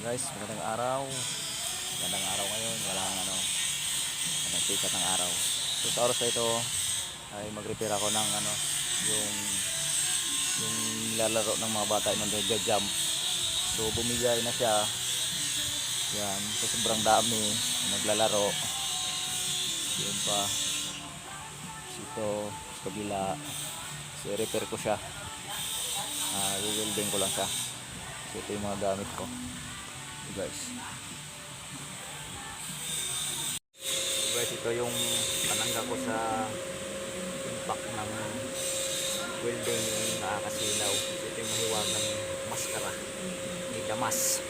Guys, magandang araw. Magandang araw ngayon. Walang walang sikat ng araw. So sa oras na ito ay mag-repair ako ng yung yung nilalaro ng mga bata yung nag-jump. So bumigay na siya. Yan, so sobrang dami naglalaro. Yun pa. Ito, sa kabila. So repair ko siya. I-welding ko lang siya. So ito yung mga gamit ko. Guys, ito yung panangga ko sa impact ng welding yung nakakasilaw. Ito yung mahiwagang maskara ni Damas.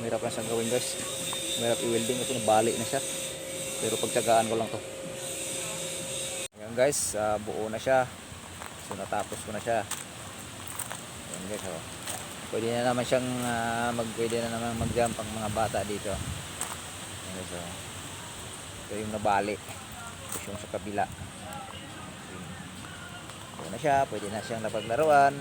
Mahirap lang siyang gawin, guys. Mahirap i-welding kasi nabali na siya. Pero pagtsagaan ko lang to. Ayan guys, buo na siya. So natapos ko na siya. Ayan guys, pwede na naman siyang pwede na naman mag-jump ang mga bata dito. Ayan guys, ito yung nabali. Ito yung sa kabila. Buo na siya, pwede na siyang napaglaruan.